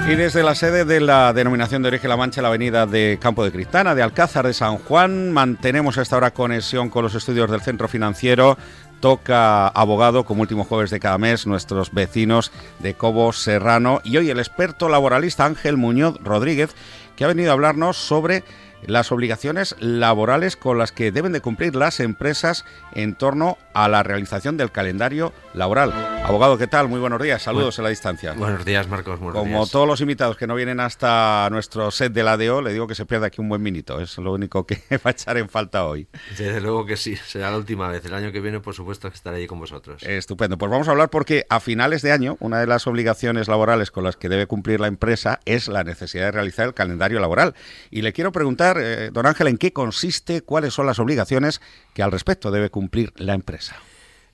Y desde la sede de la Denominación de Origen La Mancha, la avenida de Campo de Cristana, de Alcázar de San Juan, mantenemos a esta hora conexión con los estudios del Centro Financiero. Toca abogado, como último jueves de cada mes, nuestros vecinos de Cobo Serrano. Y hoy el experto laboralista Ángel Muñoz Rodríguez, que ha venido a hablarnos sobre las obligaciones laborales con las que deben de cumplir las empresas en torno a la realización del calendario laboral. Abogado, ¿qué tal? Muy buenos días, saludos en la distancia. Buenos días, Marcos, buenos días. Como todos los invitados que no vienen hasta nuestro set de la ADO, le digo que se pierde aquí un buen minuto, es lo único que va a echar en falta hoy. Desde luego que sí, será la última vez. El año que viene, por supuesto, que estaré allí con vosotros. Estupendo, pues vamos a hablar porque a finales de año, una de las obligaciones laborales con las que debe cumplir la empresa es la necesidad de realizar el calendario laboral. Y le quiero preguntar, don Ángel, ¿en qué consiste, cuáles son las obligaciones que al respecto debe cumplir la empresa?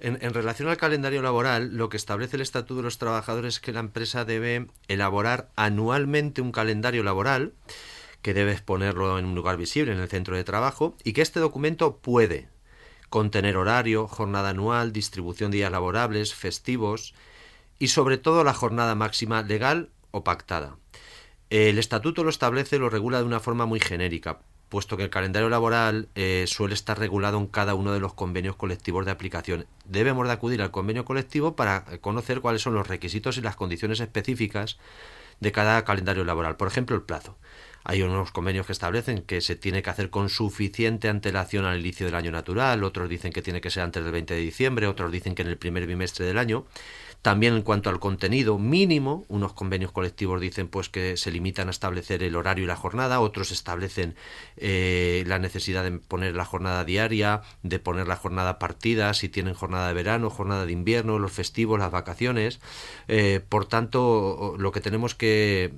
En relación al calendario laboral, lo que establece el Estatuto de los Trabajadores es que la empresa debe elaborar anualmente un calendario laboral, que debe exponerlo en un lugar visible en el centro de trabajo, y que este documento puede contener horario, jornada anual, distribución de días laborables, festivos y sobre todo la jornada máxima legal o pactada. El Estatuto lo establece, lo regula de una forma muy genérica, puesto que el calendario laboral suele estar regulado en cada uno de los convenios colectivos de aplicación. Debemos de acudir al convenio colectivo para conocer cuáles son los requisitos y las condiciones específicas de cada calendario laboral. Por ejemplo, el plazo. Hay unos convenios que establecen que se tiene que hacer con suficiente antelación al inicio del año natural, otros dicen que tiene que ser antes del 20 de diciembre, otros dicen que en el primer bimestre del año. También en cuanto al contenido mínimo, unos convenios colectivos dicen pues que se limitan a establecer el horario y la jornada, otros establecen la necesidad de poner la jornada diaria, de poner la jornada partida, si tienen jornada de verano, jornada de invierno, los festivos, las vacaciones. Por tanto, lo que tenemos que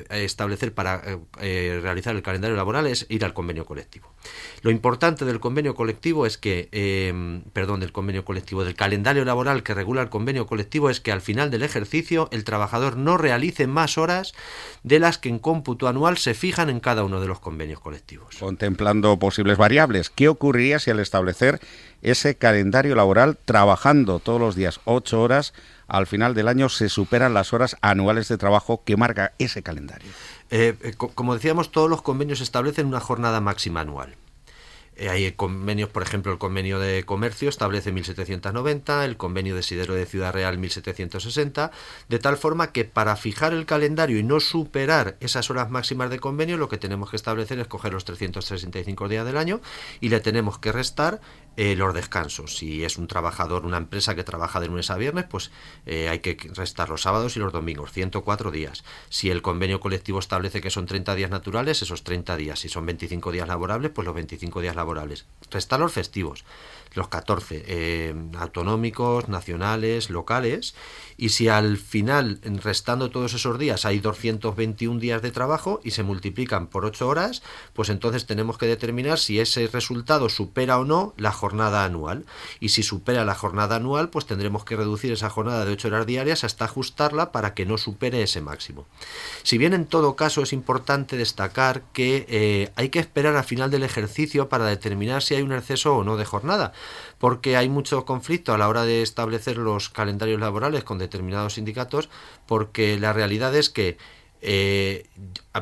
establecer para realizar el calendario laboral es ir al convenio colectivo. Lo importante del convenio colectivo es que, del calendario laboral que regula el convenio colectivo es que al final del ejercicio el trabajador no realice más horas de las que en cómputo anual se fijan en cada uno de los convenios colectivos. Contemplando posibles variables, ¿qué ocurriría si al establecer ese calendario laboral trabajando todos los días 8 horas, al final del año se superan las horas anuales de trabajo que marca ese calendario? Como decíamos, todos los convenios establecen una jornada máxima anual. Hay convenios, por ejemplo, el convenio de comercio establece 1790, el convenio de Sidero de Ciudad Real 1760, de tal forma que para fijar el calendario y no superar esas horas máximas de convenio, lo que tenemos que establecer es coger los 365 días del año y le tenemos que restar los descansos. Si es un trabajador, una empresa que trabaja de lunes a viernes, pues hay que restar los sábados y los domingos, 104 días. Si el convenio colectivo establece que son 30 días naturales, esos 30 días. Si son 25 días laborables, pues los 25 días laborables. Restar los festivos, los 14, autonómicos, nacionales, locales. Y si al final, restando todos esos días, hay 221 días de trabajo y se multiplican por 8 horas, pues entonces tenemos que determinar si ese resultado supera o no la jornada anual. Y si supera la jornada anual, pues tendremos que reducir esa jornada de 8 horas diarias hasta ajustarla para que no supere ese máximo. Si bien en todo caso es importante destacar que hay que esperar al final del ejercicio para determinar si hay un exceso o no de jornada, porque hay mucho conflicto a la hora de establecer los calendarios laborales con determinados sindicatos, porque la realidad es que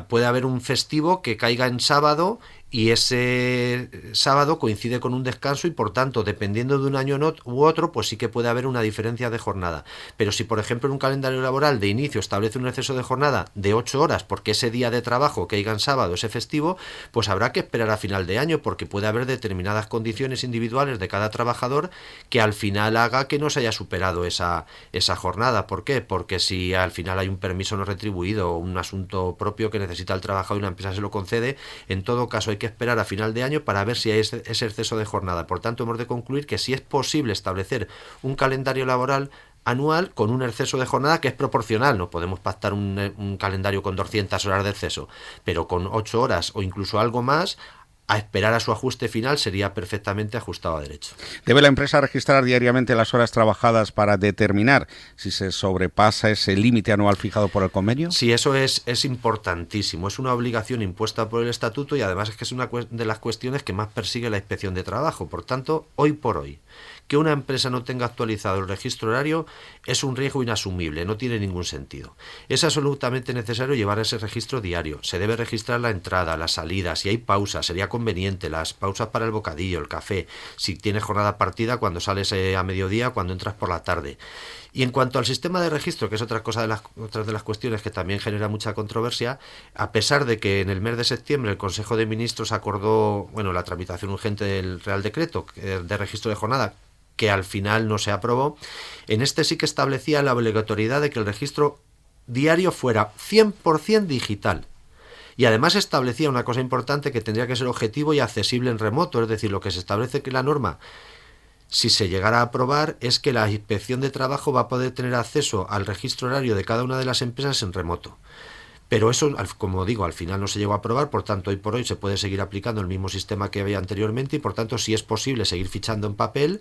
puede haber un festivo que caiga en sábado y ese sábado coincide con un descanso y por tanto, dependiendo de un año u otro, pues sí que puede haber una diferencia de jornada. Pero si, por ejemplo, en un calendario laboral de inicio establece un exceso de jornada de 8 horas porque ese día de trabajo caiga en sábado, ese festivo, pues habrá que esperar a final de año porque puede haber determinadas condiciones individuales de cada trabajador que al final haga que no se haya superado esa jornada. ¿Por qué? Porque si al final hay un permiso no retribuido o un asunto propio que necesita el trabajador y una empresa se lo concede, en todo caso hay que esperar a final de año para ver si hay ese exceso de jornada. Por tanto, hemos de concluir que sí es posible establecer un calendario laboral anual con un exceso de jornada que es proporcional. No podemos pactar un calendario con 200 horas de exceso, pero con 8 horas o incluso algo más, a esperar a su ajuste final sería perfectamente ajustado a derecho. ¿Debe la empresa registrar diariamente las horas trabajadas para determinar si se sobrepasa ese límite anual fijado por el convenio? Sí, eso es importantísimo. Es una obligación impuesta por el Estatuto y además es que es una de las cuestiones que más persigue la Inspección de Trabajo. Por tanto, hoy por hoy, que una empresa no tenga actualizado el registro horario es un riesgo inasumible, no tiene ningún sentido. Es absolutamente necesario llevar ese registro diario. Se debe registrar la entrada, la salida, si hay pausas, sería conveniente, las pausas para el bocadillo, el café, si tienes jornada partida, cuando sales a mediodía, cuando entras por la tarde. Y en cuanto al sistema de registro, que es otras de las cuestiones que también genera mucha controversia, a pesar de que en el mes de septiembre el Consejo de Ministros acordó la tramitación urgente del Real Decreto de registro de jornada, que al final no se aprobó, en este sí que establecía la obligatoriedad de que el registro diario fuera 100% digital. Y además establecía una cosa importante, que tendría que ser objetivo y accesible en remoto, es decir, lo que se establece que la norma, si se llegara a aprobar, es que la Inspección de Trabajo va a poder tener acceso al registro horario de cada una de las empresas en remoto. Pero eso, como digo, al final no se llegó a aprobar, por tanto, hoy por hoy se puede seguir aplicando el mismo sistema que había anteriormente y, por tanto, sí es posible seguir fichando en papel,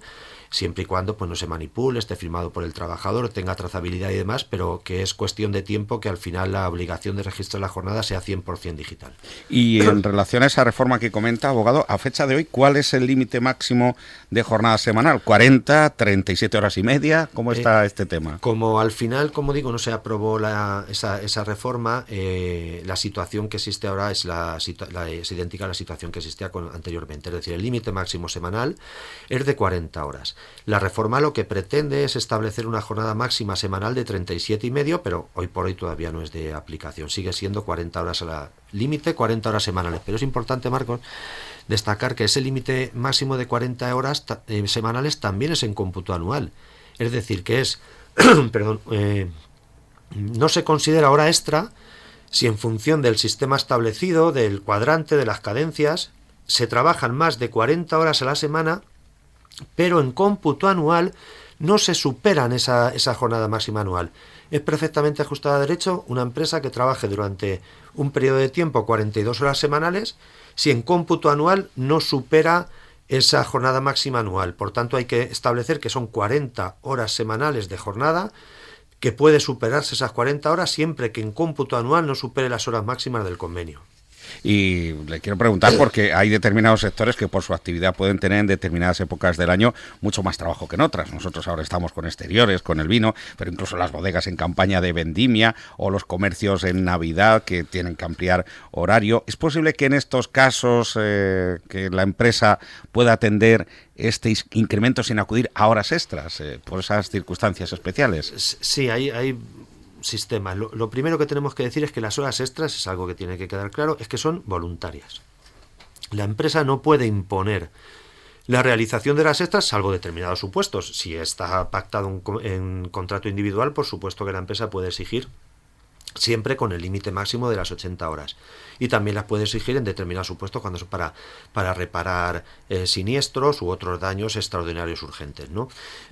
siempre y cuando no se manipule, esté firmado por el trabajador, tenga trazabilidad y demás, pero que es cuestión de tiempo que al final la obligación de registro de la jornada sea 100% digital. Y en relación a esa reforma que comenta, abogado, a fecha de hoy, ¿cuál es el límite máximo de jornada semanal? ¿40, 37 horas y media? ¿Cómo está este tema? Como al final, como digo, no se aprobó esa reforma, la situación que existe ahora es idéntica a la situación que existía anteriormente. Es decir, el límite máximo semanal es de 40 horas. La reforma lo que pretende es establecer una jornada máxima semanal de 37,5, pero hoy por hoy todavía no es de aplicación. Sigue siendo 40 horas límite, 40 horas semanales. Pero es importante, Marcos, destacar que ese límite máximo de 40 horas semanales también es en cómputo anual. Es decir, que es no se considera hora extra si en función del sistema establecido, del cuadrante, de las cadencias, se trabajan más de 40 horas a la semana, pero en cómputo anual no se superan esa jornada máxima anual. Es perfectamente ajustada a derecho una empresa que trabaje durante un periodo de tiempo 42 horas semanales, si en cómputo anual no supera esa jornada máxima anual. Por tanto, hay que establecer que son 40 horas semanales de jornada, que puede superarse esas 40 horas siempre que en cómputo anual no supere las horas máximas del convenio. Y le quiero preguntar porque hay determinados sectores que por su actividad pueden tener en determinadas épocas del año mucho más trabajo que en otras. Nosotros ahora estamos con exteriores, con el vino, pero incluso las bodegas en campaña de vendimia o los comercios en Navidad que tienen que ampliar horario. ¿Es posible que en estos casos que la empresa pueda atender este incremento sin acudir a horas extras por esas circunstancias especiales? Sí, hay sistemas. Lo primero que tenemos que decir es que las horas extras, es algo que tiene que quedar claro, es que son voluntarias. La empresa no puede imponer la realización de las extras, salvo determinados supuestos. Si está pactado en contrato individual, por supuesto que la empresa puede exigir, siempre con el límite máximo de las 80 horas. Y también las puede exigir en determinados supuestos cuando son para reparar siniestros u otros daños extraordinarios urgentes, ¿no?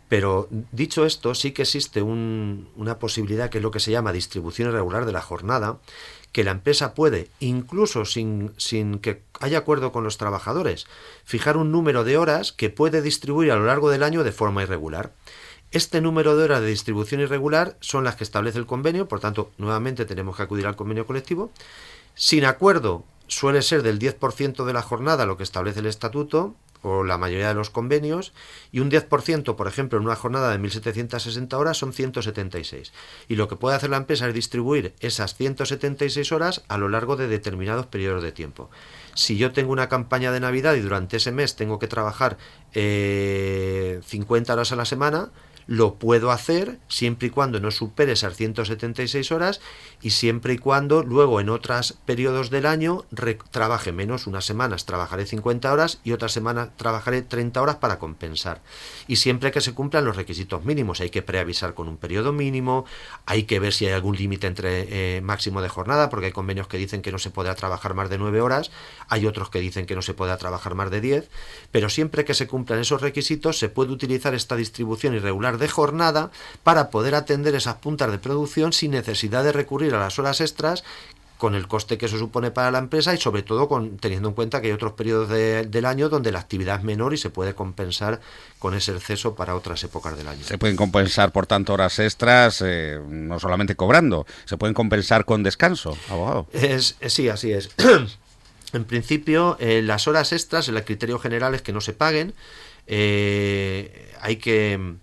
Pero dicho esto, sí que existe una posibilidad, que es lo que se llama distribución irregular de la jornada, que la empresa puede, incluso sin que haya acuerdo con los trabajadores, fijar un número de horas que puede distribuir a lo largo del año de forma irregular. Este número de horas de distribución irregular son las que establece el convenio, por tanto, nuevamente tenemos que acudir al convenio colectivo. Sin acuerdo, suele ser del 10% de la jornada lo que establece el estatuto o la mayoría de los convenios, y un 10%, por ejemplo, en una jornada de 1.760 horas son 176. Y lo que puede hacer la empresa es distribuir esas 176 horas a lo largo de determinados periodos de tiempo. Si yo tengo una campaña de Navidad y durante ese mes tengo que trabajar 50 horas a la semana, lo puedo hacer siempre y cuando no supere esas 176 horas y siempre y cuando luego en otros periodos del año trabaje menos. Unas semanas trabajaré 50 horas y otras semanas trabajaré 30 horas para compensar. Y siempre que se cumplan los requisitos mínimos, hay que preavisar con un periodo mínimo, hay que ver si hay algún límite entre máximo de jornada, porque hay convenios que dicen que no se podrá trabajar más de 9 horas, hay otros que dicen que no se podrá trabajar más de 10, pero siempre que se cumplan esos requisitos se puede utilizar esta distribución irregular de jornada para poder atender esas puntas de producción sin necesidad de recurrir a las horas extras, con el coste que eso supone para la empresa y sobre todo teniendo en cuenta que hay otros periodos del año donde la actividad es menor y se puede compensar con ese exceso para otras épocas del año. Se pueden compensar, por tanto, horas extras, no solamente cobrando, se pueden compensar con descanso, abogado. Sí, así es. En principio, las horas extras, el criterio general es que no se paguen. hay que...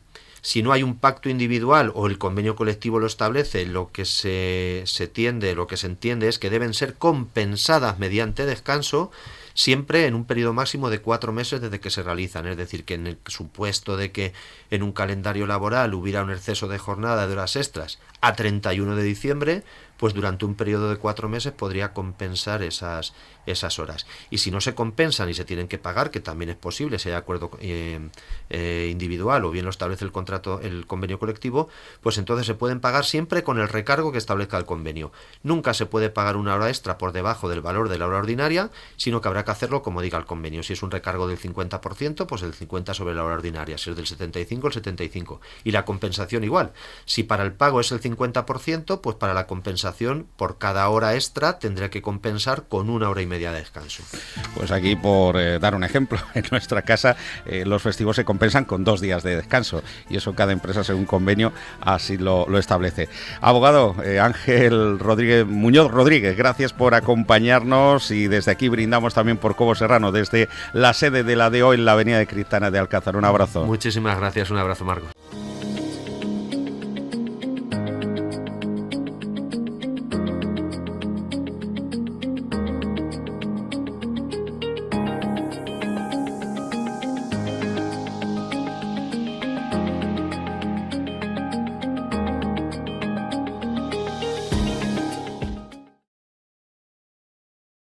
Si no hay un pacto individual o el convenio colectivo lo establece, lo que se entiende es que deben ser compensadas mediante descanso, siempre en un periodo máximo de 4 meses desde que se realizan. Es decir, que en el supuesto de que en un calendario laboral hubiera un exceso de jornada de horas extras a 31 de diciembre, pues durante un periodo de 4 meses podría compensar esas horas. Y si no se compensan y se tienen que pagar, que también es posible, si hay acuerdo individual o bien lo establece el convenio colectivo, pues entonces se pueden pagar siempre con el recargo que establezca el convenio. Nunca se puede pagar una hora extra por debajo del valor de la hora ordinaria, sino que habrá que hacerlo como diga el convenio. Si es un recargo del 50%, pues el 50% sobre la hora ordinaria. Si es del 75%, el 75%. Y la compensación igual. Si para el pago es el 50%, pues para la compensación por cada hora extra tendrá que compensar con 1 hora y media de descanso. Pues aquí, por dar un ejemplo, en nuestra casa los festivos se compensan con 2 días de descanso, y eso cada empresa según convenio así lo establece. Abogado Ángel Muñoz Rodríguez, gracias por acompañarnos, y desde aquí brindamos también por Cobo Serrano, desde la sede de la DO en la avenida de Cristana de Alcázar. Un abrazo. Muchísimas gracias, un abrazo, Marcos.